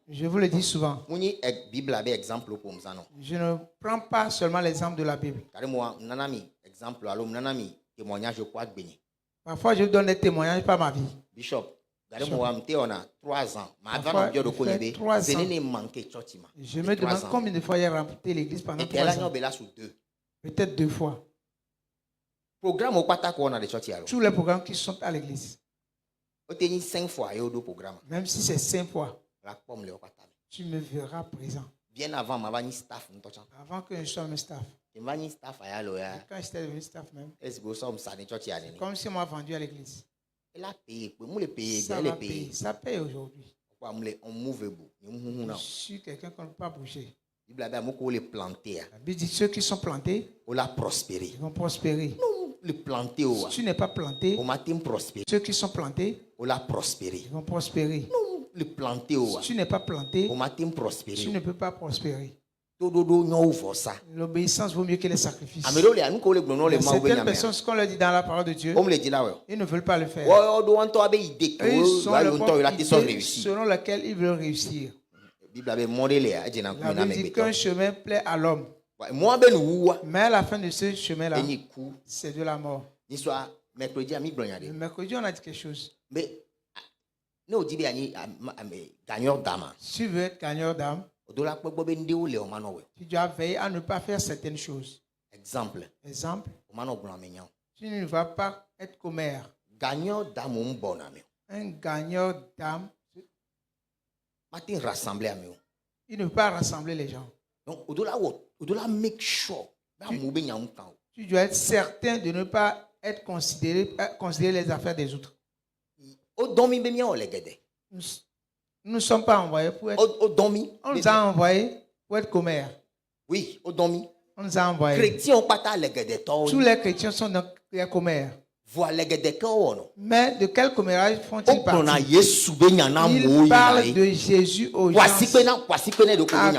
Je vous le dis souvent. Je ne prends pas seulement l'exemple de la Bible. Parfois, je donne des témoignages par ma vie. Bishop, on a 3 ans. Parfois, je fais 3 ans. Je me demande combien de fois il a rempli l'église pendant 3 ans. Peut-être 2 fois. Tous les programmes qui sont à l'église. Même si c'est 5 fois, tu me verras présent. Bien avant, Avant que je sois mon staff. Quand j'étais devenu staff même, c'est comme si on m'a vendu à l'église. Ça paye aujourd'hui. Je suis quelqu'un qu'on ne peut pas bouger. La Bible dit ceux qui sont plantés, ils vont prospérer. Si tu n'es pas planté, ceux qui sont plantés, ils vont prospérer. Si tu n'es pas planté, tu ne peux pas prospérer. L'obéissance vaut mieux que les sacrifices. Certaines personnes, ce qu'on leur dit dans la parole de Dieu, ils ne veulent pas le faire. Ils sont selon laquelle ils veulent réussir. La Bible dit qu'un chemin plaît à l'homme. Mais à la fin de ce chemin-là, c'est de la mort. Le mercredi, on a dit quelque chose. Si tu veux être gagneur d'âme, tu dois veiller à ne pas faire certaines choses. Exemple. Tu ne vas pas être commère. Un gagneur d'âme, il ne peut pas rassembler les gens. Donc, make sure. Tu dois être certain de ne pas être considérer les affaires des autres. Nous ne sommes pas envoyés pour être. On nous a envoyés pour être commères. Oui, on nous a envoyés. Tous les chrétiens sont dans les commères. Mais de quel commérage font-ils partie? Ils parlent de Jésus aux gens.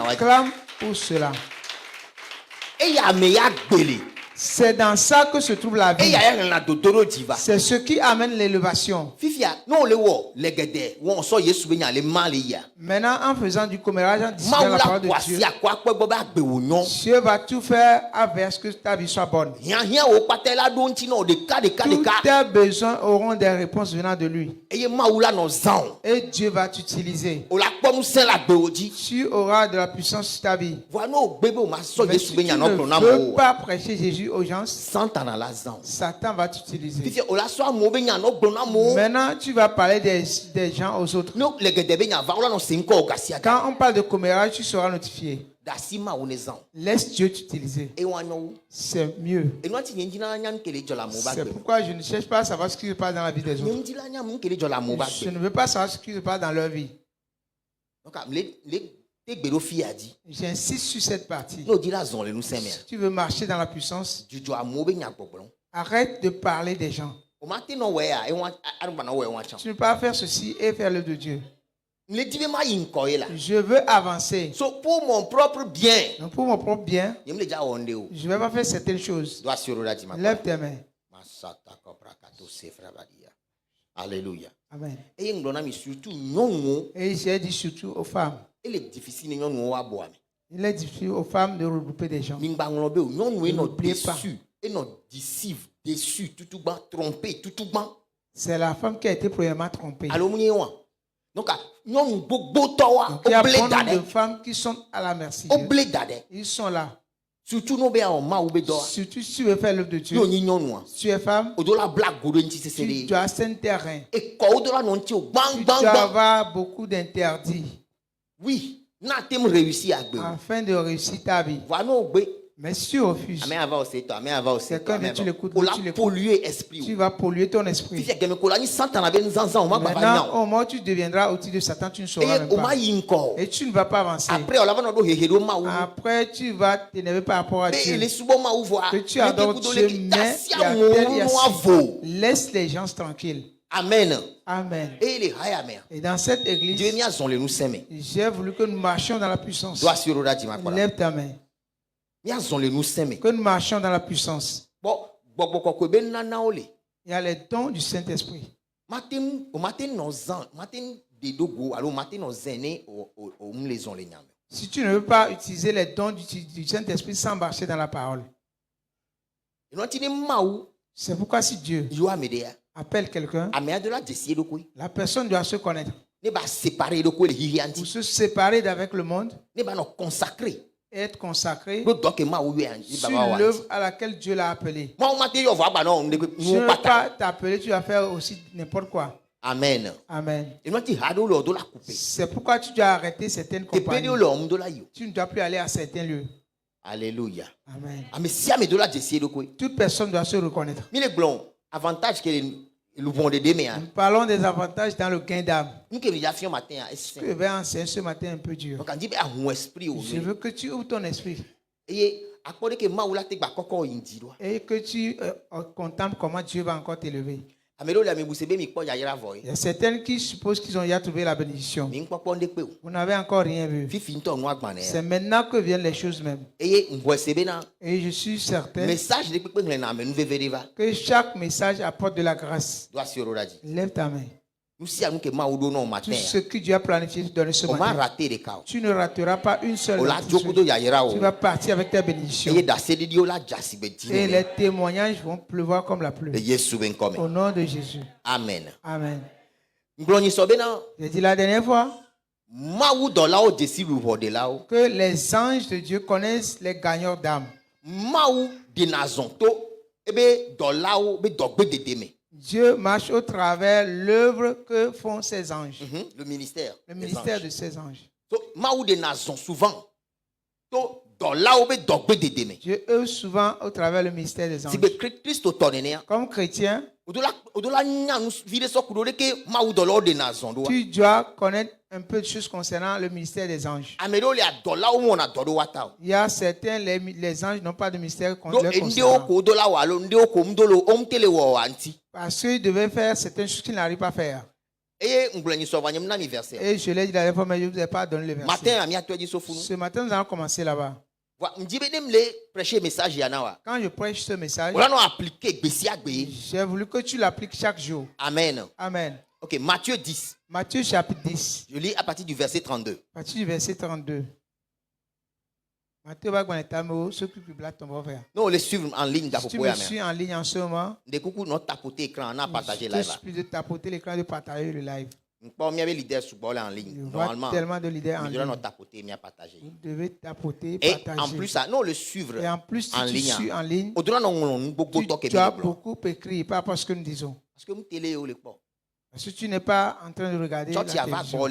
Acclame pour cela. C'est dans ça que se trouve la vie. C'est ce qui amène l'élévation. Maintenant, en faisant du commérage, en disant la parole de Dieu, Dieu va tout faire avec ce que ta vie soit bonne. Tous tes besoins auront des réponses venant de lui. Et Dieu va t'utiliser. Tu auras de la puissance sur ta vie. Mais si tu ne veux pas prêcher Jésus aux gens, Satan va t'utiliser. Maintenant, tu vas parler des gens aux autres. Quand on parle de commérage, tu seras notifié. Laisse Dieu t'utiliser. C'est mieux. C'est pourquoi je ne cherche pas à savoir ce qui se passe dans la vie des autres. Je ne veux pas savoir ce qui se passe dans leur vie. J'insiste sur cette partie. Si tu veux marcher dans la puissance, arrête de parler des gens. Tu ne peux pas faire ceci et faire l'œuvre de Dieu. Je veux avancer. Pour mon propre bien, donc pour mon propre bien, je ne vais pas faire certaines choses. Lève tes mains. Alléluia. Amen. Et j'ai dit surtout aux femmes. Il est difficile aux femmes de regrouper des gens. N'oubliez pas. C'est la femme qui a été premièrement trompée. Donc, il y a beaucoup de femmes qui sont à la merci. Ils sont là. Surtout si tu veux faire l'œuvre de Dieu. Si tu es femme, tu dois s'interdire. Tu dois avoir beaucoup d'interdits. Oui, afin de réussir ta vie. Mais si tu refuses, quelqu'un vient, tu l'écoutes, tu vas polluer ton esprit. Maintenant, au moment où tu deviendras outil de Satan, tu ne sauras même pas. Et tu ne vas pas avancer. Après, tu vas t'énerver par rapport à Dieu. Que tu adores Dieu, mais il y a tel, il y a ci. Laisse les gens tranquilles. Amen. Amen. Et dans cette église, j'ai voulu que nous marchions dans la puissance. Lève ta main. Que nous marchions dans la puissance. Il y a les dons du Saint-Esprit. Si tu ne veux pas utiliser les dons du Saint-Esprit sans marcher dans la parole. C'est pourquoi si Dieu appelle quelqu'un, la personne doit se connaître. Pour se séparer d'avec le monde, être consacré sur l'œuvre à laquelle Dieu l'a appelé. Dieu ne va pas t'appeler, tu vas faire aussi n'importe quoi. Amen. Amen. C'est pourquoi tu dois arrêter certaines compagnies. Tu ne dois plus aller à certains lieux. Alléluia. Amen. Toute personne doit se reconnaître. Nous parlons des avantages dans le gain d'âme. Je vais enseigner ce matin un peu dur. Je veux que tu ouvres ton esprit. Et que tu contemples comment Dieu va encore t'élever. Il y a certains qui supposent qu'ils ont déjà trouvé la bénédiction. Vous n'avez encore rien vu. C'est maintenant que viennent les choses même. Et je suis certain que chaque message apporte de la grâce. Lève ta main. Tout ce que Dieu a planifié de donner ce matin, tu ne rateras pas une seule. Tu vas partir avec ta bénédiction. Et les témoignages vont pleuvoir comme la pluie. Au nom de Jésus. Amen. Amen. J'ai dit la dernière fois que les anges de Dieu connaissent les gagneurs d'âme. Dieu marche au travers l'œuvre que font ces anges. Le ministère. Le ministère de ces anges. Dieu œuvre souvent au travers le ministère des anges. Comme chrétien, tu dois connaître un peu de choses concernant le ministère des anges. Il y a certains, les anges n'ont pas de ministère concernant. Parce qu'ils devaient faire certaines choses qu'ils n'arrivent pas à faire. Et je l'ai dit la dernière fois, mais je ne vous ai pas donné le verset. Ce matin, nous allons commencer là-bas. Quand je prêche ce message, j'ai voulu que tu l'appliques chaque jour. Amen. Amen. Ok, Matthieu 10. Matthieu chapitre 10. Je lis à partir du verset 32. À partir du verset 32. Non, les suivre en ligne. Si tu me suis en ligne en ce moment, je te supplie de tapoter l'écran, de partager le live. Je vois tellement de leaders en ligne. Vous devez tapoter, partager. Et en plus, non, le suivre et en plus, si en tu ligne. suis en ligne, tu dois beaucoup écrire par rapport à ce que nous disons. Parce que tu n'es pas en train de regarder la télévision.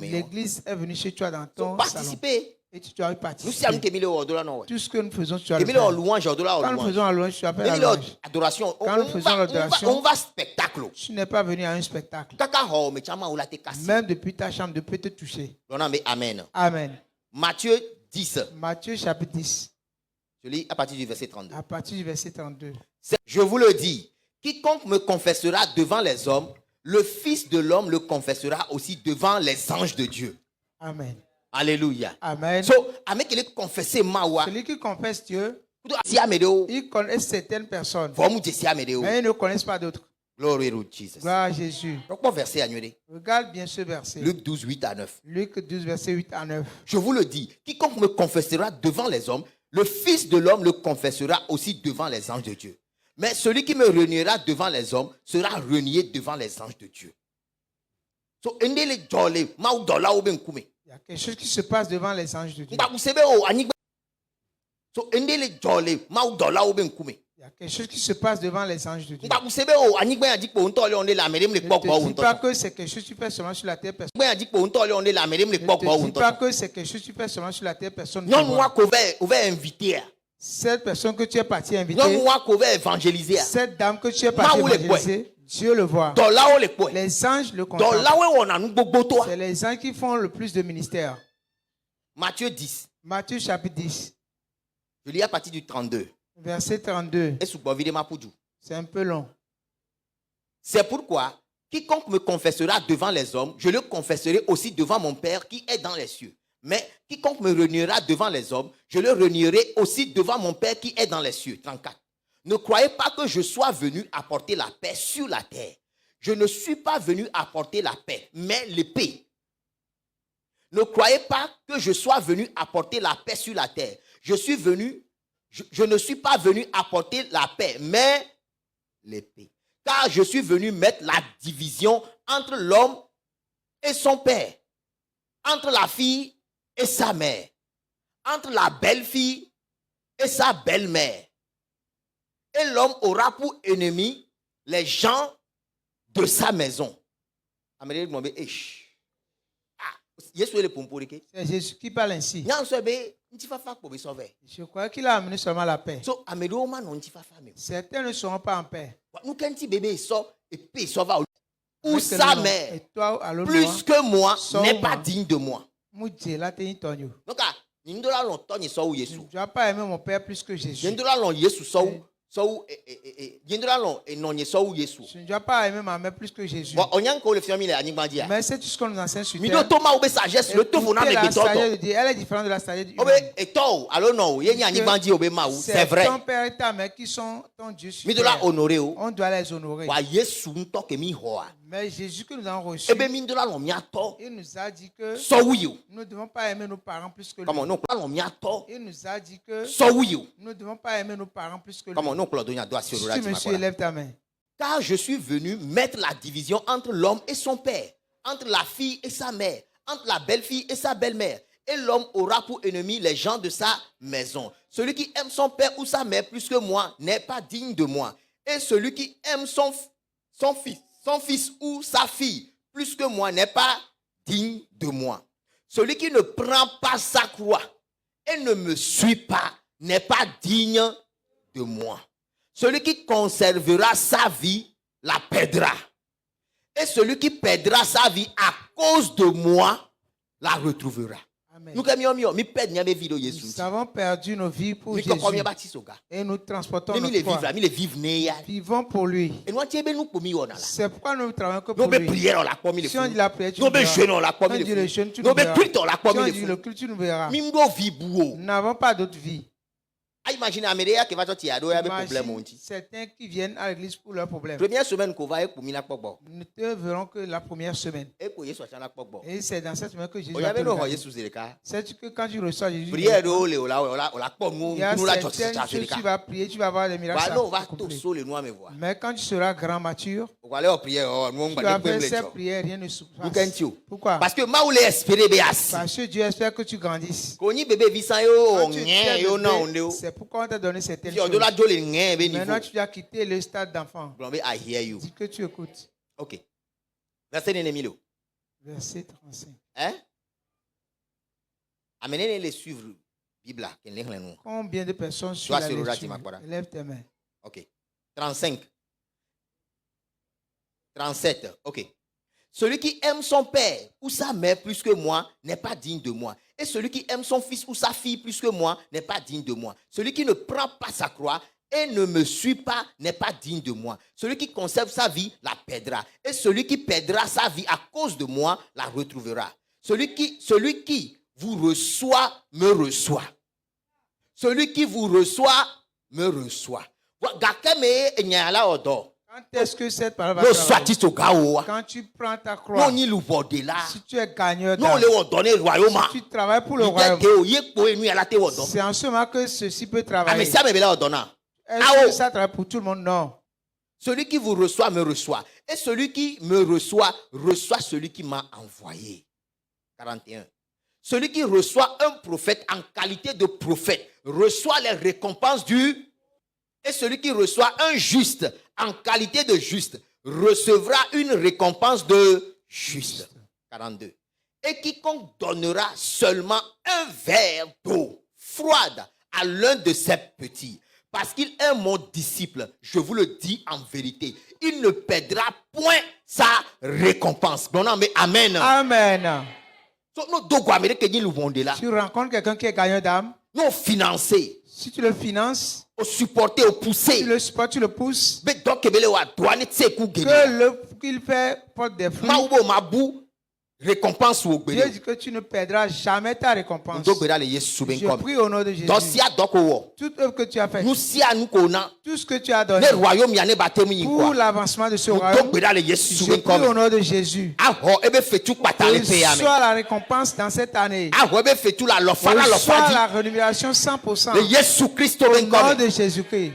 L'église est venue chez toi dans ton salon. Et tu dois y participer. Tout ce que nous faisons, tu dois le faire. Quand nous faisons la louange, tu dois faire la louange. Quand nous faisons l'adoration, on va spectacle. Tu n'es pas venu à un spectacle. Même depuis ta chambre, de peut te toucher. Amen. Amen. Matthieu 10. Matthieu chapitre 10. Je lis à partir du verset 32. À partir du verset 32. Je vous le dis, quiconque me confessera devant les hommes, le Fils de l'homme le confessera aussi devant les anges de Dieu. Amen. Alléluia. Amen. Celui qui confesse Dieu, il connaît certaines personnes, mais ils ne connaissent pas d'autres. Gloire à Jésus. Regarde bien ce verset. Luc 12, 8 à 9. Luc 12, verset 8 à 9. Je vous le dis, quiconque me confessera devant les hommes, le Fils de l'homme le confessera aussi devant les anges de Dieu. Mais celui qui me reniera devant les hommes sera renié devant les anges de Dieu. Il y a quelque chose qui se passe devant les anges de Dieu. Il y a quelque chose qui se passe devant les anges de Dieu. Ne te dis pas que c'est quelque chose que tu fais seulement sur la terre. Ne te dis pas que c'est quelque chose que tu fais seulement sur la terre. Personne ne te voit. Cette personne que tu es parti inviter, cette dame que tu es parti évangéliser, Dieu le voit. Les anges le contemplent. C'est les anges qui font le plus de ministère. Matthieu 10. Matthieu chapitre 10. Je lis à partir du 32. Verset 32. C'est un peu long. C'est pourquoi, quiconque me confessera devant les hommes, je le confesserai aussi devant mon Père qui est dans les cieux. Mais quiconque me reniera devant les hommes, je le renierai aussi devant mon Père qui est dans les cieux. 34. Ne croyez pas que je sois venu apporter la paix sur la terre. Je ne suis pas venu apporter la paix, mais l'épée. Ne croyez pas que je sois venu apporter la paix sur la terre. Je ne suis pas venu apporter la paix, mais l'épée. Car je suis venu mettre la division entre l'homme et son père, entre la fille et sa mère, entre la belle-fille et sa belle-mère. Et l'homme aura pour ennemi les gens de sa maison. C'est Jésus qui parle ainsi. Je crois qu'il a amené seulement la paix. Certains ne seront pas en paix. Ou sa mère, plus que moi, n'est pas digne de moi. Donc, je ne dois pas aimer mon père plus que Jésus. Je ne dois pas aimer ma mère plus que Jésus. Mais c'est tout ce qu'on nous enseigne sur terre. La sagesse de Dieu, elle est différente de la sagesse humaine. C'est vrai. Ton père et ta mère qui sont ton Dieu sur terre. On doit les honorer. Mais Jésus que nous avons reçu, il nous a dit que nous ne devons pas aimer nos parents plus que lui. Il nous a dit que nous ne devons pas aimer nos parents plus que lui. Si tu me suis, lève ta main. Car je suis venu mettre la division entre l'homme et son père, entre la fille et sa mère, entre la belle-fille et sa belle-mère. Et l'homme aura pour ennemi les gens de sa maison. Celui qui aime son père ou sa mère plus que moi n'est pas digne de moi. Et celui qui aime son fils ou sa fille plus que moi n'est pas digne de moi. Celui qui ne prend pas sa croix et ne me suit pas n'est pas digne de moi. Celui qui conservera sa vie la perdra. Et celui qui perdra sa vie à cause de moi la retrouvera. Amen. Nous avons perdu nos vies pour Jésus. Et nous transportons notre foi. Vivons pour lui. C'est pourquoi nous travaillons que pour lui. Si on dit la prière, tu nous verras. Si on dit le jeûne, tu nous verras. Si on dit le culte, tu nous verras. Nous n'avons pas d'autre vie. Imagine certains qui viennent à l'église pour leurs problèmes. Première semaine qu'on va nous ne verrons que la première semaine. Et c'est dans cette semaine que Jésus va te c'est que quand tu reçois Jésus, il y a certaines choses, tu vas prier, tu vas voir les miracles. Mais quand tu seras grand mature, tu vas faire cette prière, rien ne se passe. Pourquoi? Parce que Dieu espère que tu grandisses. C'est pourquoi on t'a donné certaines choses. Maintenant, tu as quitté le stade d'enfant. Dis que tu écoutes. Ok. Verset 35. Hein? Amenez les suivre. Bible. Combien de personnes suivent la lecture? Lève tes mains. Ok. 35. 37. Ok. Celui qui aime son père ou sa mère plus que moi n'est pas digne de moi. Et celui qui aime son fils ou sa fille plus que moi n'est pas digne de moi. Celui qui ne prend pas sa croix et ne me suit pas n'est pas digne de moi. Celui qui conserve sa vie la perdra. Et celui qui perdra sa vie à cause de moi la retrouvera. Celui qui vous reçoit me reçoit. Celui qui vous reçoit me reçoit. Quand est-ce que cette parole va travailler? Quand tu prends ta croix, si tu es gagneur d'âme, si tu travailles pour le royaume, c'est en ce moment que ceci peut travailler. Est-ce que ça travaille pour tout le monde? Non. Celui qui vous reçoit me reçoit. Et celui qui me reçoit, reçoit celui qui m'a envoyé. 41. Celui qui reçoit un prophète en qualité de prophète reçoit les récompenses du... Et celui qui reçoit un juste en qualité de juste recevra une récompense de juste. 42. Et quiconque donnera seulement un verre d'eau froide à l'un de ses petits, parce qu'il est mon disciple, je vous le dis en vérité, il ne perdra point sa récompense. Amen. Amen. Tu rencontres quelqu'un qui est gagnant d'âme. Non, financer. Si tu le finances, au supporter, au pousser. Tu le supportes, tu le pousses. Que qu'il fait porte des fruits. récompense ou Dieu dit que tu ne perdras jamais ta récompense. Je prie au nom de Jésus. Toute œuvre que tu as faite, tout ce que tu as donné pour l'avancement de ce royaume, je prie au nom de Jésus. Reçois la récompense dans cette année. Reçois la rémunération 100%. Au nom de Jésus-Christ.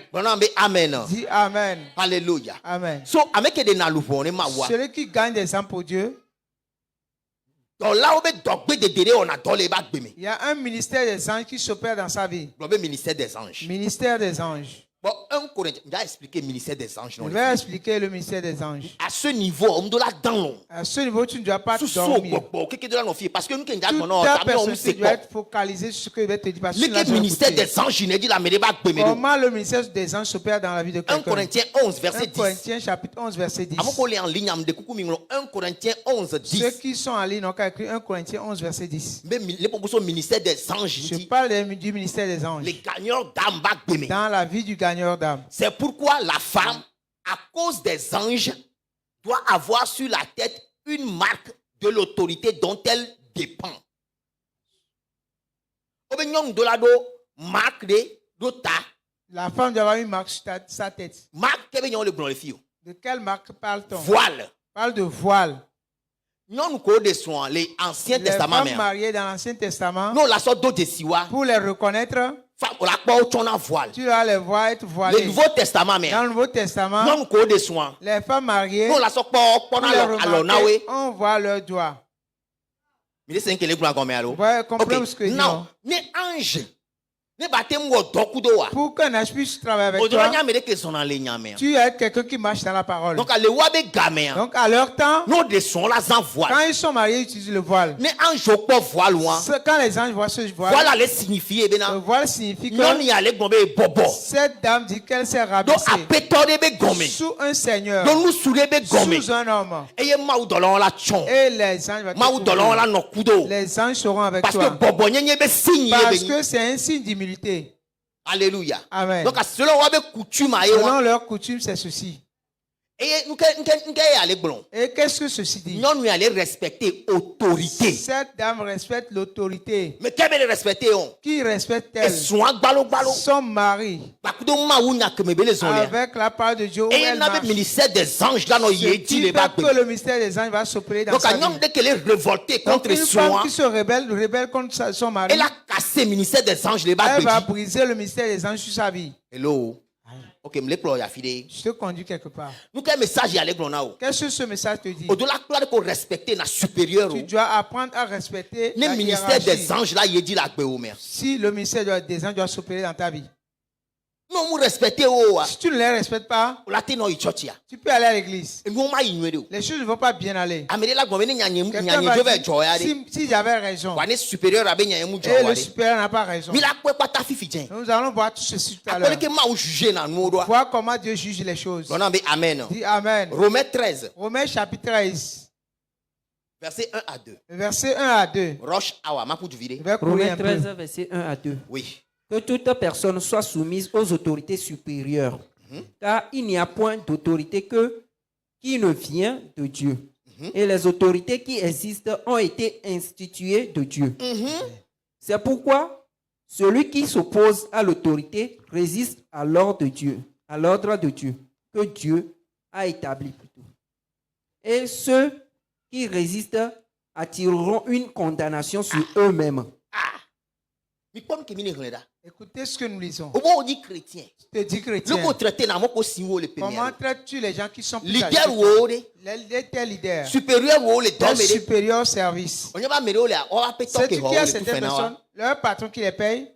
Amen. Dis Amen. Alléluia. Amen. Celui qui gagne des âmes pour Dieu, il y a un ministère des anges qui s'opère dans sa vie. Ministère des anges. Ministère des anges. Bon, je vais expliquer le ministère des anges. Je vais expliquer le ministère des anges. À ce niveau, tu ne dois pas dormir. Parce que toute ta personne doit être focalisée sur ce que je vais te dire. Le ministère des anges, comment le ministère des anges s'opère dans la vie de quelqu'un? 1 Corinthiens 11, verset 10. 1 Corinthiens chapitre 11, verset 10. 1 Corinthiens 11, 10. Ceux qui sont en ligne ont écrit 1 Corinthiens 11, verset 10. Ministère des anges. Je parle du ministère des anges. Les gagneurs d'âme. Dans la vie du gagneur d'âme. C'est pourquoi la femme, à cause des anges, doit avoir sur la tête une marque de l'autorité dont elle dépend. La femme doit avoir une marque sur sa tête. De quelle marque parle-t-on? Voile. Parle de voile. Les femmes mariées dans l'Ancien Testament, pour les reconnaître, tu dois les voir être voilées. Le Nouveau Testament, dans le Nouveau Testament, les femmes mariées, pour les remarquer, on voit leurs doigts. Vous comprenez ce que je dis? Non. Les anges. Pour qu'un ange puisse travailler avec toi, tu es quelqu'un qui marche dans la parole. Donc à leur temps, quand ils sont mariés, ils utilisent le voile. Quand les anges voient ce voile, le voile signifie que cette dame dit qu'elle s'est rabaissée sous un seigneur, sous un homme. Et les anges seront avec toi. Parce que c'est un signe d'humilité. Alléluia. Amen. Donc, selon leur coutume, c'est ceci. Et qu'est-ce que ceci dit? Non, allait respecter l'autorité. Cette dame respecte l'autorité. Mais qui respecte? Qui respecte-t-elle? Son mari. Avec la parole de Dieu. Et il y a le ministère des anges là, que le ministère des anges va s'opérer dans sa vie. Donc, dès qu'elle est révoltée contre une femme qui se rebelle contre son mari, elle a cassé le ministère des anges. Elle va briser le ministère des anges sur sa vie. Hello. Ok, je te conduis quelque part. Qu'est-ce que ce message te dit? Tu dois apprendre à respecter le ministère des anges. Si le ministère des anges doit s'opérer dans ta vie. Si tu ne les respectes pas, tu peux aller à l'église. Les choses ne vont pas bien aller. Si j'avais raison et le supérieur n'a pas raison, nous allons voir tout ceci tout à l'heure. Voir comment Dieu juge les choses. Amen. Dis Amen. Romains 13. Romains chapitre 13. Verset 1 à 2. Verset 1 à 2. Romains 13, verset 1 à 2. Oui. Que toute personne soit soumise aux autorités supérieures, car il n'y a point d'autorité qui ne vient de Dieu. Et les autorités qui existent ont été instituées de Dieu. C'est pourquoi celui qui s'oppose à l'autorité résiste à l'ordre de Dieu, que Dieu a établi plutôt. Et ceux qui résistent attireront une condamnation sur eux-mêmes. Écoutez ce que nous lisons. Tu chrétien. Comment traites-tu les gens qui sont plus âgés? Leaders. Supérieur au service. C'est qui a certaines personnes, leur patron qui les paye,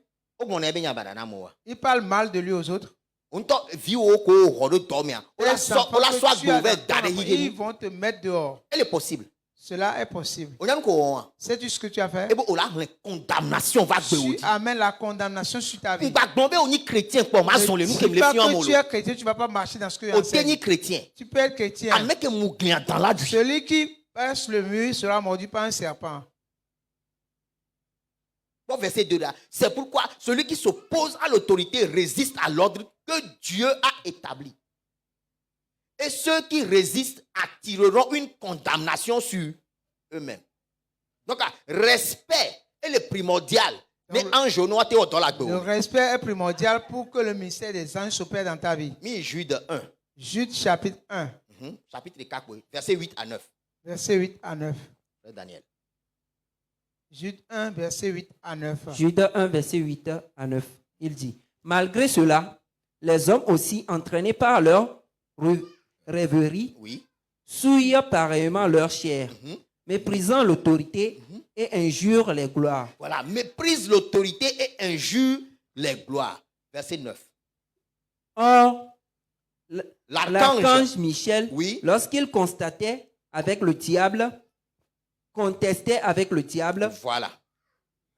il parle mal de lui aux autres. Ils vont te mettre dehors. Elle est possible. Cela est possible. Sais-tu ce que tu as fait? Tu amènes la condamnation sur ta vie. Si pas que tu es chrétien, tu ne vas pas marcher dans ce que tu enseignes. Tu peux être chrétien. Celui qui passe le mur sera mordu par un serpent. Verset 2 là. C'est pourquoi celui qui s'oppose à l'autorité résiste à l'ordre que Dieu a établi. Et ceux qui résistent attireront une condamnation sur eux-mêmes. Donc, respect est le primordial. Le respect est primordial pour que le ministère des anges s'opère dans ta vie. Jude 1. Jude chapitre 1. Chapitre 4, verset 8 à 9. Verset 8 à 9. Daniel. Jude 1, verset 8 à 9. Jude 1, verset 8 à 9. Il dit, malgré cela, les hommes aussi entraînés par leur rêverie, souillent pareillement leur chair, méprisant l'autorité et injurent les gloires. Voilà, méprise l'autorité et injure les gloires. Verset 9. Or, l'archange Michel, lorsqu'il contestait avec le diable, voilà,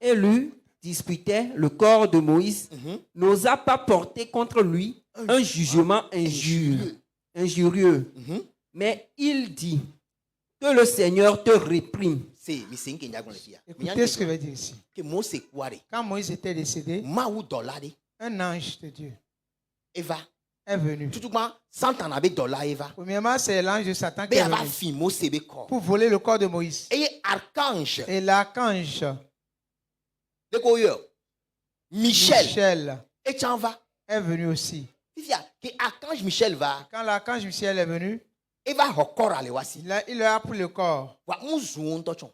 et lui disputait le corps de Moïse, n'osa pas porter contre lui un jugement injurieux. Mais il dit que le Seigneur te réprime. Écoutez ce que veut dire ici. Quand Moïse était décédé, un ange de Dieu est venu. Premièrement, c'est l'ange de Satan qui est venu pour voler le corps de Moïse. Et l'archange Michel est venu aussi. Quand l'archange Michel est venu, il a pris le corps.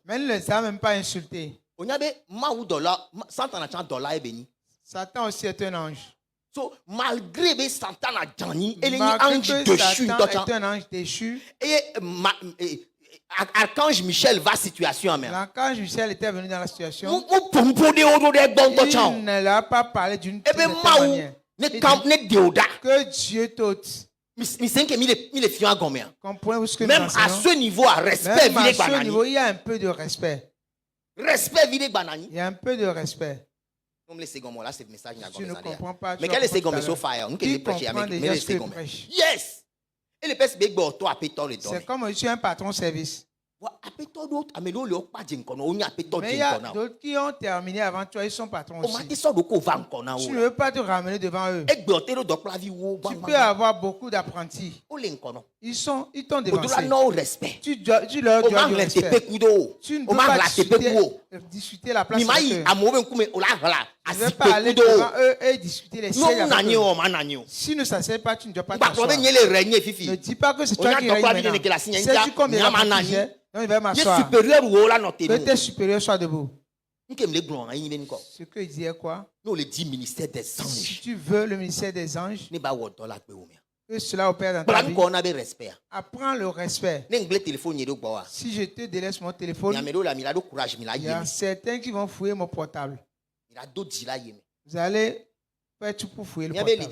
Mais il ne les a même pas insultés. Satan aussi est un ange. Malgré que Satan est un ange déchu, Archange Michel va situation. L'archange Michel était venu dans la situation. Il ne l'a pas parlé d'une certaine manière. Que Dieu t'ôte. Comprenez-vous ce que même à ce niveau, à respect, même à ce niveau, il y a un peu de respect. Il y a un peu de respect. Tu ne comprends pas. Mais quel est ce que je prêche? Yes. C'est comme je suis un patron service. Mais il y a d'autres qui ont terminé avant toi, ils sont patrons aussi. Tu ne veux pas te ramener devant eux. Tu peux avoir beaucoup d'apprentis. Ils t'ont dévancé. Tu leur dois du respect. Tu ne peux pas discuter la place avec eux. Tu ne veux pas aller devant eux et discuter les sièges avec eux. Si ne s'assied pas, tu ne dois pas t'asseoir. Ne dis pas que c'est toi qui règnes maintenant. Sais-tu combien de donc il va m'asseoir. Que tes supérieurs soient debout. Ce qu'il disait quoi? Si tu veux le ministère des anges, que cela opère dans ta vie, apprends le respect. Si je te délaisse mon téléphone, il y a certains qui vont fouiller mon portable. Vous allez faire tout pour fouiller le portable.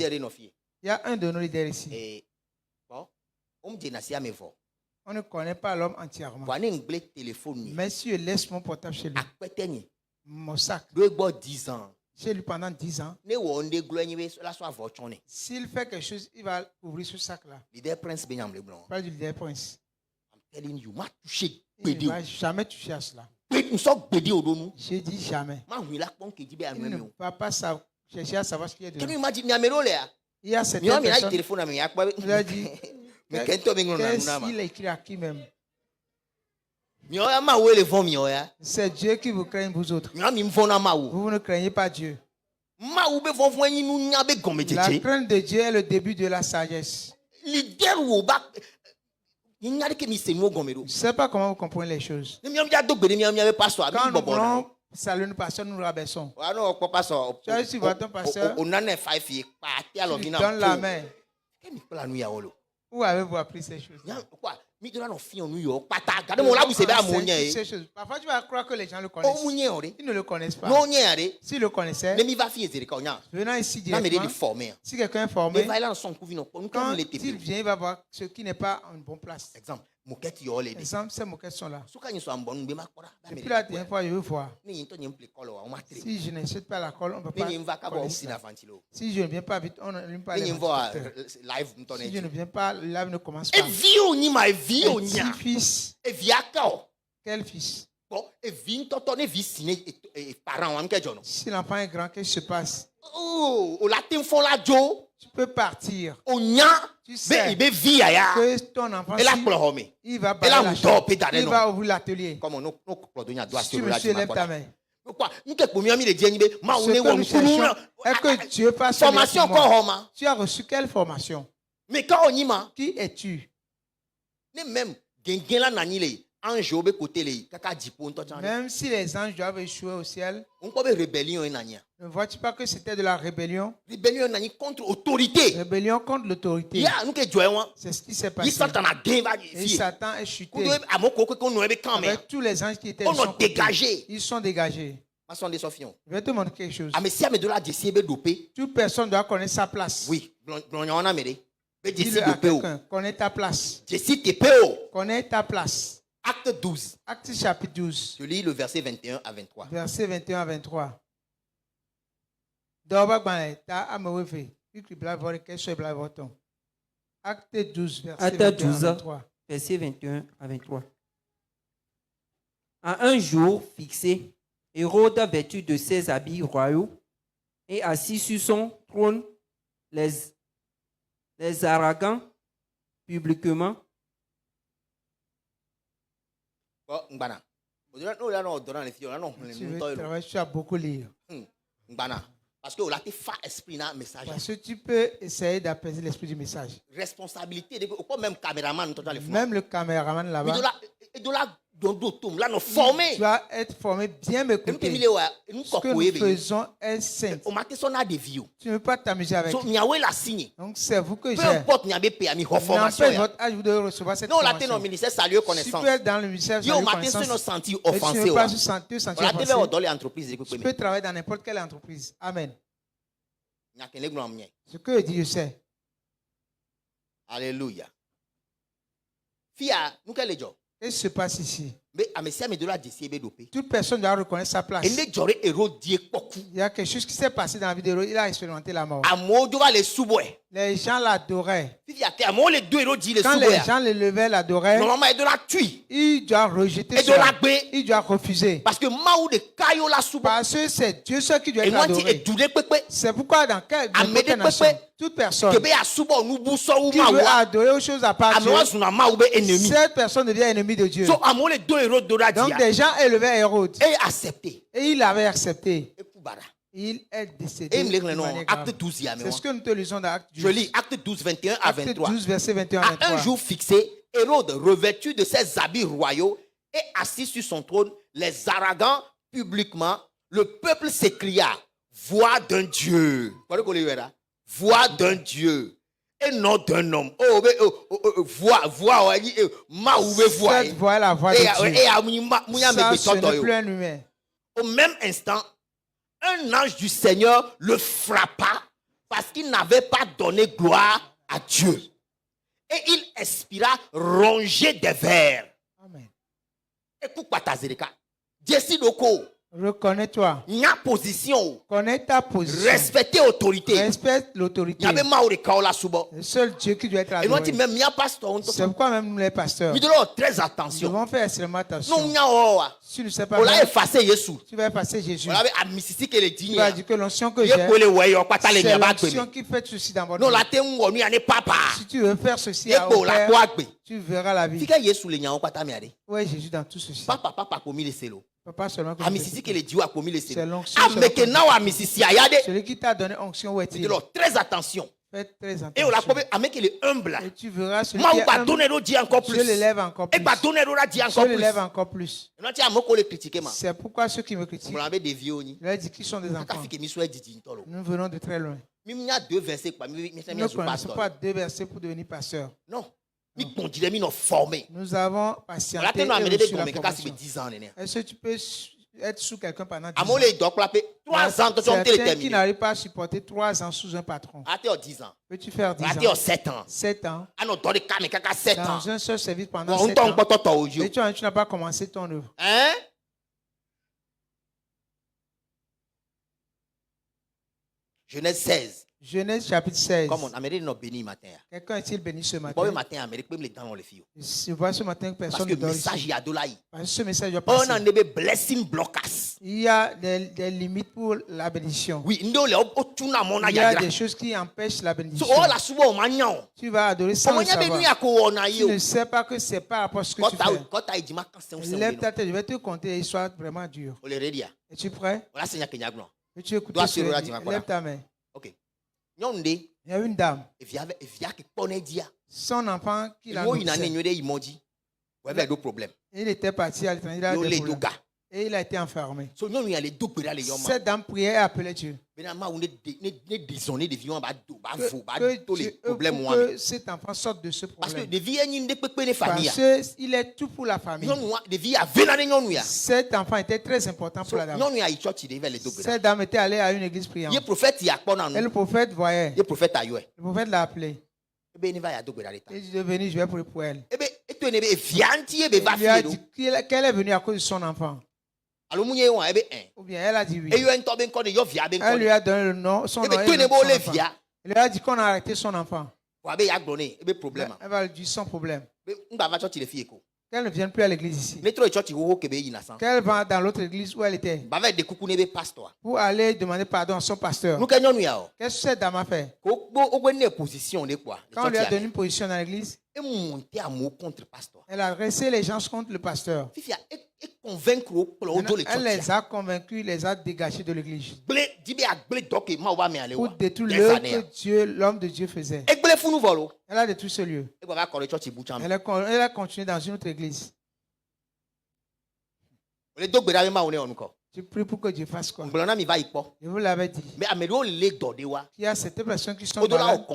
Il y a un de nos leaders ici. On ne connaît pas l'homme entièrement. Mais si je laisse mon portable chez lui, mon sac, chez lui pendant 10 ans, s'il fait quelque chose, il va ouvrir ce sac-là. Pas du leader prince. Il ne va jamais toucher à cela. J'ai dit jamais. Il ne va pas chercher à savoir ce qu'il y a dedans. Il y a certaines personnes. Il a dit. Qu'est-ce qu'il écrit à qui même? C'est Dieu qui vous craigne, vous autres. Vous ne craignez pas Dieu. La crainte de Dieu est le début de la sagesse. Je ne sais pas comment vous comprenez les choses. Quand nous voulons saluer nos pasteurs, nous nous rabaissons. Tu as ici votre pasteur, tu lui donnes la main. Où avez-vous appris ces choses? Parfois, tu vas croire que les gens le connaissent. Ils ne le connaissent pas. S'ils le connaissaient, venant ici directement, si quelqu'un est formé, quand il vient, il va voir ce qui n'est pas en bonne place. Exemple, ces moquettes sont là. Et puis la dernière fois, je veux voir. Si je n'achète pas la colle, on ne peut pas coller ça. Si je ne viens pas vite, on n'allume pas les ventilateurs. Si je ne viens pas, le live ne commence pas. Fils. Quel fils? Si l'enfant est grand, qu'est-ce qui se passe? Tu peux partir Tu sais que ton enfant, il va balayer la chambre. Il va ouvrir l'atelier. Si tu monsieur lève ta main. Ce que nous cherchons est que Dieu fasse formation. Tu as reçu quelle formation? Qui es-tu? Même si les anges doivent échouer au ciel, ne vois-tu pas que c'était de la rébellion? Rébellion contre l'autorité. Rébellion contre l'autorité. C'est ce qui s'est passé. Et Satan est chuté. Avec tous les anges qui étaient dégagés. Ils sont dégagés. Je vais te montrer quelque chose. Toute personne doit connaître sa place. Oui. Dis-le à quelqu'un, connais ta place. Connais ta place. Acte 12. Acte chapitre 12. Je lis le verset 21 à 23. Verset 21 à 23. Acte 12, verset 21 à 23. À un jour fixé, Hérode, vêtu de ses habits royaux et assis sur son trône, les arrogants publiquement. Tu as beaucoup lire. Parce que tu peux essayer d'apaiser l'esprit du message. Responsabilité, même le caméraman là-bas. Formé. Tu dois être formé, bien m'écouter. Ce que nous faisons est saint. Tu ne veux pas t'amuser avec. Donc c'est vous que j'ai. N'empêche votre âge, vous devez recevoir cette formation. Si tu es dans le ministère salut connaissance, et tu ne veux pas se sentir offensé, tu peux travailler dans n'importe quelle entreprise. Amen. Ce que Dieu sait. Alléluia. Fia, nous quel job? Qu'est-ce qui se passe ici? Toute personne doit reconnaître sa place. Il y a quelque chose qui s'est passé dans la vie d'Hérode. Il a expérimenté la mort. Les gens l'adoraient. Quand les gens le levaient, l'adoraient, il doit rejeter cela. Il doit refuser. Parce que c'est Dieu seul qui doit être adoré. C'est pourquoi dans quelle nation, toute personne qui veut adorer aux choses à part Dieu, cette personne devient ennemie de Dieu. Donc des gens élevaient Hérode. Et il avait accepté. Il est décédé. C'est ce que nous te lisons dans Acte 12. Je lis Acte 12, 21 à 23. 12, verset 21 à 23. À un jour fixé, Hérode, revêtu de ses habits royaux et assis sur son trône, les arrogants publiquement, le peuple s'écria, voix d'un Dieu. Voix d'un Dieu. Et non d'un homme. Voix. Cette voix est la voix de Dieu. Ça, ce n'est plus un humain. Au même instant, un ange du Seigneur le frappa parce qu'il n'avait pas donné gloire à Dieu. Et il expira rongé des vers. Amen. Écoute pas ta zérika. Décide au co. Reconnais-toi. Connais ta position. Respectez l'autorité. Respecte l'autorité. Le seul Dieu qui doit être adoré. C'est pourquoi même les pasteurs. Nous devons faire extrêmement attention. Si tu ne sais pas, tu vas effacer Jésus. Tu vas dire que l'onction que j'ai, c'est l'onction qui fait ceci dans votre vie. Si tu veux faire ceci à au Père, tu verras la vie. Où est Jésus dans tout ceci? Papa seulement que c'est l'onction. Celui qui t'a donné onction, où est-il? Très attention. Faites très attention. Et tu verras celui qui est humble. Je l'élève encore plus. Je l'élève encore plus. C'est pourquoi ceux qui me critiquent, il a dit qu'ils sont des enfants. Nous venons de très loin. Nous ne connaissons pas 2 versets pour devenir pasteur. Non. Nous avons patienté et reçu la formation. Est-ce que tu peux être sous quelqu'un pendant 10 ans? Certains qui n'arrivent pas à supporter 3 ans sous un patron. Peux-tu faire 10 ans? 7 ans. 7 ans. Dans un seul service pendant 7 ans. Et tu n'as pas commencé ton œuvre. Hein? Genèse 16. Genèse chapitre 16. Comme on Amérique non béni matin. Quelqu'un est-il béni ce matin? Bon matin Amérique peut me les dans les filles. Je vois ce matin que personne Parce que ne dort message ici. y a de là. Parce que ce message doit On passer. a des blessing blockers. Il y a des limites pour la bénédiction. Oui, il y a des choses qui empêchent la bénédiction. Tu vas adorer sans le savoir. Tu ne sais pas que c'est pas rapport à ce que tu fais. Lève ta tête, je vais te compter et sois vraiment dur. Es-tu prêt? Veux-tu écouter ce que je dis? Lève ta main. Ok. Il y a une dame. Son enfant qui l'a nourrissait. Il était parti à l'étranger. Il a des problèmes. Et il a été enfermé. Cette dame priait et appelait Dieu. Que cet enfant sorte de ce problème. Parce qu'il est tout pour la famille. Cet enfant était très important pour la dame. Cette dame était allée à une église priante. Et le prophèette voyait. Le prophète l'a appelé. Il est venu, je vais prier pour elle. Il lui a dit qu'elle est venue à cause de son enfant. Ou bien elle a dit oui. Elle lui a donné le nom, son nom. Elle lui a dit qu'on a arrêté son enfant. Elle va lui dire sans problème. Qu'elle ne vienne plus à l'église ici. Qu'elle va dans l'autre église où elle était. Pour aller demander pardon à son pasteur. Qu'est-ce que cette dame a fait? Quand on lui a donné une position dans l'église, elle a dressé les gens contre le pasteur. Elle les a convaincus, les a dégagés de l'église. Pour détruire l'œuvre que Dieu, l'homme de Dieu faisait. Elle a détruit ce lieu. Elle a continué dans une autre église. Tu pries pour que Dieu fasse quoi? Je vous l'avais dit. Il y a certaines personnes qui sont malades.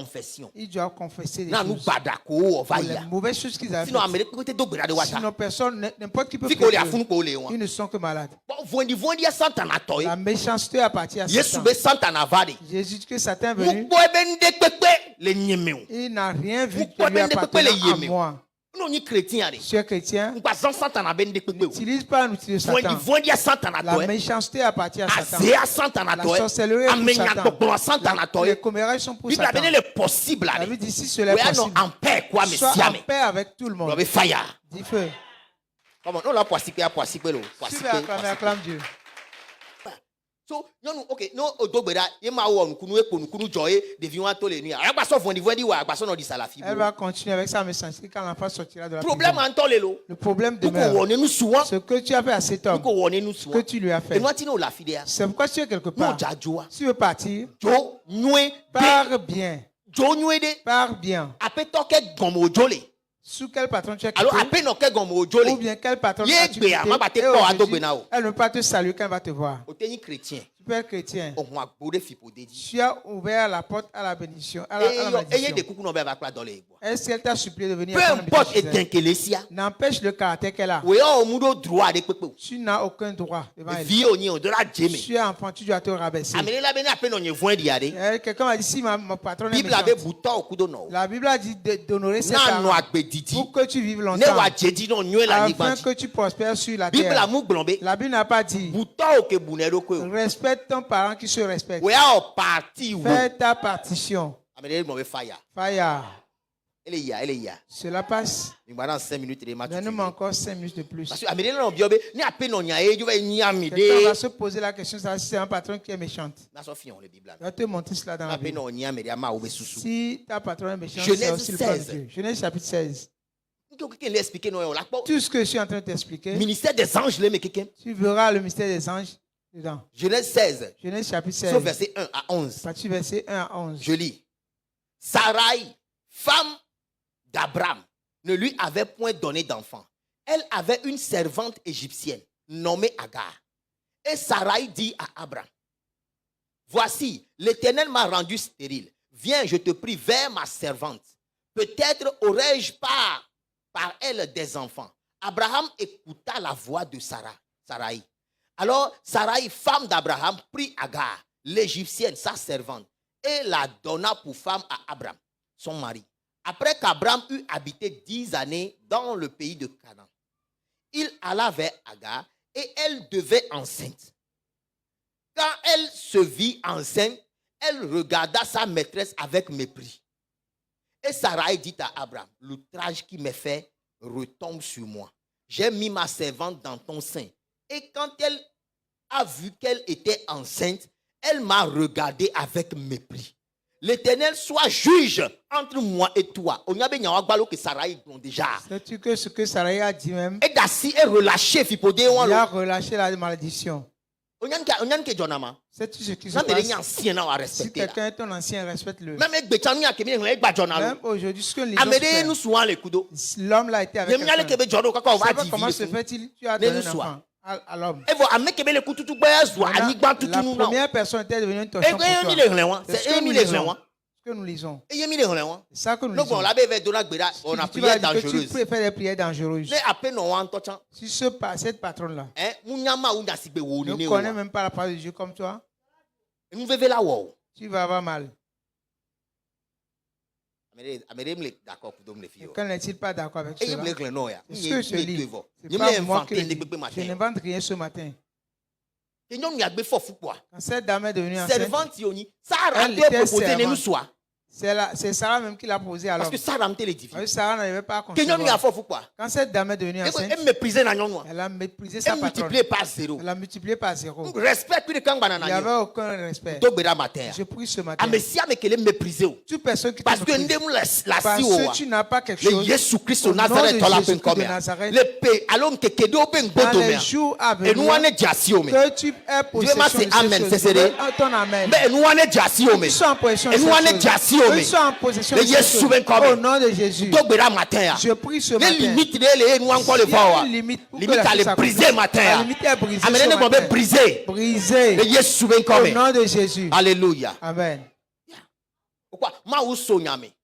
Ils doivent confesser des choses. Pour les mauvaises choses qu'ils avaient faites. Sinon personne, n'importe qui peut faire. Ils ne sont que malades. La méchanceté appartient à Satan. Jésus dit que Satan est venu. Il n'a rien vu de lui appartenant à moi. Tu es chrétien, n'utilise pas un outil de Satan. La méchanceté appartient à Satan. La sorcellerie est pour Satan. Les commérages sont pour Satan. La Bible dit si cela est possible, sois en paix avec tout le monde. Dis feu. Tu vas acclamer Dieu. So, okay, no odogbera ye ma wo nkunu ekonu joye devi wan to le ni. Agba so vondi wa agba so no di salafi. Elle va continuer avec sa méchanceté quand l'enfant sortira de la problème prison. en tolelo. Le problème demeure. Ce que tu as fait à cet homme, ce que tu lui as fait. C'est pourquoi tu es quelque part. Si tu veux partir, pars bien. Pars bien. Sous quel patron tu es quitté? Ou bien quel patron tu es quitté? Elle ne peut pas te saluer quand elle va te voir. Tu peux être chrétien. Tu as ouvert la porte à la bénédiction. À la malédiction. Est-ce qu'elle t'a supplié de venir? Peu importe n'empêche le caractère qu'elle a. Tu n'as aucun droit devant elle. Tu es enfant, tu dois te rabaisser. Quelqu'un m'a dit si mon patron est méchant. La Bible a dit d'honorer ses parents pour que tu vives longtemps, afin que tu prospères sur la terre. La Bible n'a pas dit respecte ton parent qui se respecte. Fais ta partition. Fire. Cela passe. Donne-moi encore 5 minutes de plus. Quelqu'un va se poser la question si c'est un patron qui est méchant. Je vais te montrer cela dans la Bible. Si ta patron est méchant, c'est aussi le plan de Dieu. Genèse chapitre 16. Tout ce que je suis en train de t'expliquer, ministère des anges, tu verras le mystère des anges dedans. Genèse 16. Genèse chapitre 16. Verset 1 à 11. Partie verset 1 à 11. Je lis. Sarai, femme d'Abraham, ne lui avait point donné d'enfant. Elle avait une servante égyptienne nommée Agar. Et Sarai dit à Abraham, voici, l'Éternel m'a rendu stérile. Viens, je te prie, vers ma servante. Peut-être aurais-je par elle des enfants. Abraham écouta la voix de Sarai. Alors Sarai, femme d'Abraham, prit Agar, l'Égyptienne, sa servante, et la donna pour femme à Abraham, son mari. Après qu'Abraham eut habité 10 années dans le pays de Canaan, il alla vers Agar et elle devait enceinte. Quand elle se vit enceinte, elle regarda sa maîtresse avec mépris. Et Sarai dit à Abraham, l'outrage qui m'est fait retombe sur moi. J'ai mis ma servante dans ton sein. Et quand elle a vu qu'elle était enceinte, elle m'a regardé avec mépris. L'Éternel soit juge entre moi et toi. Sais-tu que ce que Sarai a dit même? Il a relâché la malédiction. Sais-tu ce qui se passe? Si quelqu'un est ton ancien, respecte-le. Même aujourd'hui, ce que les gens l'homme l'a été avec quelqu'un. Comment se fait-il? Tu as donné un enfant à l'homme. La première personne était devenue un torchon pour toi. C'est ce que nous lisons. C'est ça que nous lisons. Tu vas dire que tu préfères les prières dangereuses. Si cette patronne-là ne connaît même pas la parole de Dieu comme toi, tu vas avoir mal. Quelqu'un n'est-il pas d'accord avec cela? C'est ce que je lis. C'est pas moi qui le dis. Je n'invente rien ce matin. Quand cette dame est devenue enceinte, elle était servante. C'est Sarah même qui l'a posé à l'homme. Parce que Sarah n'avait pas concevoir. Quand cette dame est devenue enceinte, elle a méprisé sa patronne. Elle a multiplié par 0. Il n'y avait aucun respect. Je prie ce matin. Toute personne qui te méprise, parce que tu n'as pas quelque chose, au nom de Jésus-Christ de Nazareth, dans les jours à venir, que tu aies possession de ces choses. Ton amen. Que tu sois en possession de ces choses. Que tu sois en possession de ces choses. Au nom de Jésus. Je prie ce matin. Il y a une limite pour que la chose s'accomplisse. La limite est brisée ce matin. Brisée. Au nom de Jésus. Alléluia. Amen.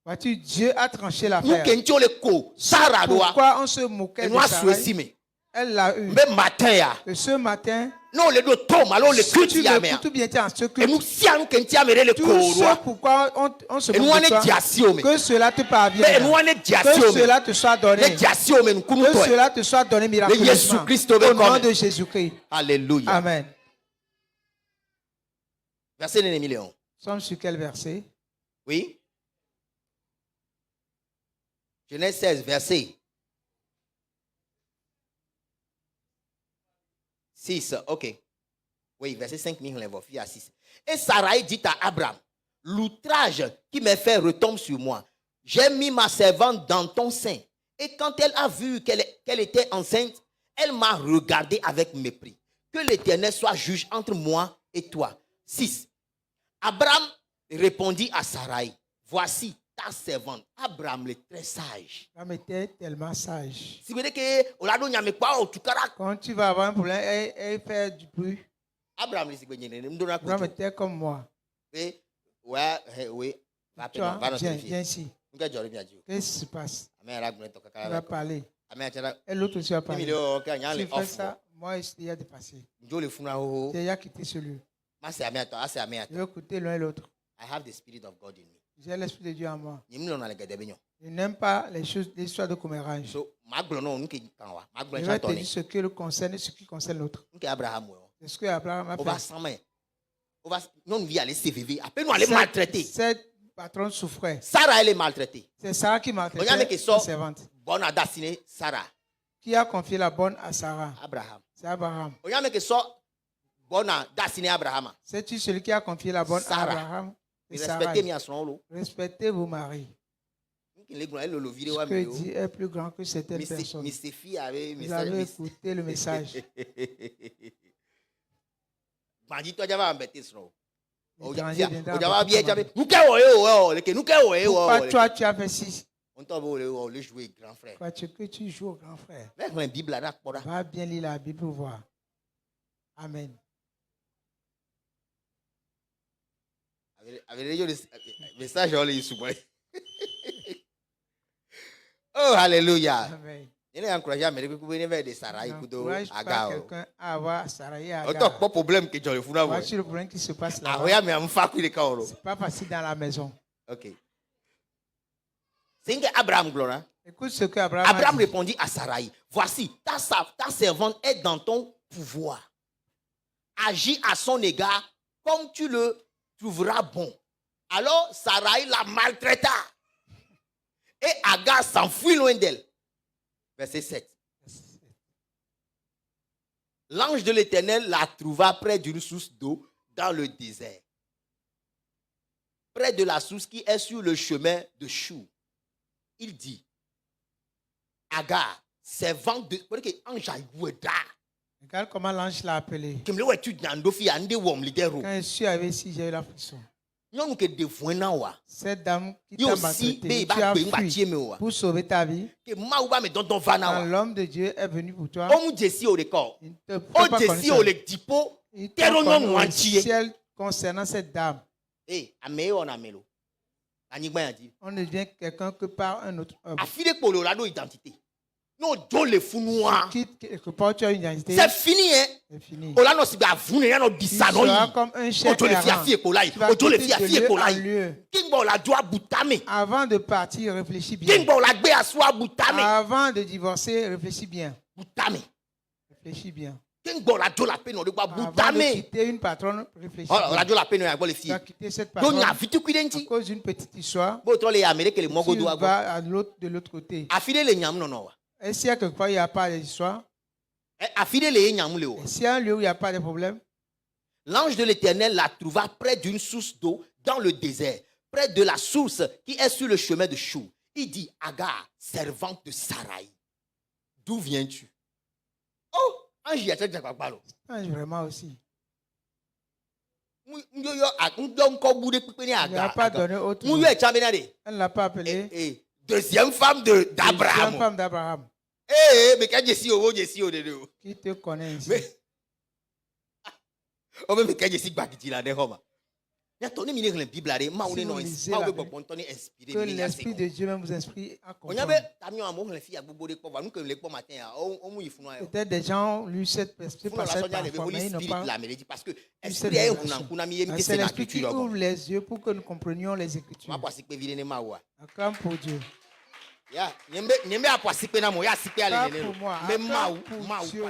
Vois-tu, Dieu a tranché l'affaire. Pourquoi on se moquait de Sarai? Elle l'a eu. Et ce matin, si tu m'écoutes bien, tu es en secret. Tout ce pourquoi on se moque de toi, que cela te parvienne, que cela te soit donné, que cela te soit donné miraculeusement, au nom de Jésus-Christ. Alléluia. Amen. Verset 1 million. Nous sommes sur quel verset? Oui. Genèse 16, verset 6, ok. Oui, verset 5, à 6. Et Sarai dit à Abraham, l'outrage qui m'est fait retombe sur moi. J'ai mis ma servante dans ton sein. Et quand elle a vu qu'elle était enceinte, elle m'a regardé avec mépris. Que l'Éternel soit juge entre moi et toi. 6. Abraham répondit à Sarai, voici ta servante. Abraham est très sage. Abraham était tellement sage. Si vous voulez que quand tu vas avoir un problème, elle fait du bruit. Abraham était comme moi. Oui. Viens ici. Qu'est-ce qui se passe? Il va parler. Et l'autre aussi va parler. Si tu fais ça, moi, il y a dépassé. Il y a quitté celui. Je vais écouter l'un et l'autre. I have the spirit of God in me. J'ai l'esprit de Dieu en moi. Je n'aime pas les choses, les histoires de commérage. Je vais te dire ce qui le concerne et ce qui concerne l'autre. C'est ce que Abraham a fait. Cette patronne souffrait. Sarah, elle est maltraitée. C'est Sarah qui maltraitait sa servante. Sarah. Qui a confié la bonne à Sarah? Abraham. C'est Abraham. C'est-tu celui qui a confié la bonne à Abraham? Respectez vos maris. Ce que dit est plus grand que certaines personnes. Vous avez écouté le message. Pourquoi toi tu as fait ci? Parce que tu joues au grand frère. Va bien lire la Bible pour voir. Amen. Oh, alléluia. Amen. Il est encouragé à me dire de Sarah. Quelqu'un à avoir Sarah et Agar. Pas problème que tu voici le problème qui se passe là. C'est pas facile dans la maison. Ok. C'est Abraham, Gloria. Écoute ce que Abraham répondit à Sarai. Voici, ta servante est dans ton pouvoir. Agis à son égard comme tu le trouvera bon. Alors Sarai la maltraita. Et Agar s'enfuit loin d'elle. Verset 7. L'ange de l'Éternel la trouva près d'une source d'eau dans le désert. Près de la source qui est sur le chemin de Chou. Il dit, Agar, servante de... Regarde comment l'ange l'a appelé. Quand je suis avec ici, j'ai eu la frisson. Cette dame qui t'a maltraité, tu as fui pour sauver ta vie. Quand l'homme de Dieu est venu pour toi, il ne te fait pas connaître. Il te connaît au ciel concernant cette dame. On devient quelqu'un que par un autre homme. Tu as une identité. C'est fini, hein? C'est fini. Tu seras comme un chef errant. Tu vas quitter de lieu en lieu. Avant de partir, réfléchis bien. Avant de divorcer, réfléchis bien. Réfléchis bien. Avant de quitter une patronne, réfléchis bien. Tu vas quitter cette patronne à cause d'une petite histoire. Tu vas de l'autre côté. Et s'il y a quelque part où il n'y a pas d'histoire, et s'il y a un lieu où il n'y a pas de problème, l'ange de l'Éternel la trouva près d'une source d'eau dans le désert, près de la source qui est sur le chemin de Chou. Il dit, Agar, servante de Sarai, d'où viens-tu? Oh, ange, il y a ange vraiment aussi. Il n'a pas donné autre nom. Elle ne l'a pas appelé. Deuxième femme d'Abraham. Deuxième femme d'Abraham. Mais quand je suis qui te connaît ici? Que l'Esprit de Dieu même vous inspire à comprendre. Peut-être des gens ont lu cette passage parfois, mais ils n'ont pas lu cette révélation. C'est l'Esprit qui ouvre les yeux pour que nous comprenions les Écritures. Acclame pour Dieu. Pas pour moi, acclame pour Dieu.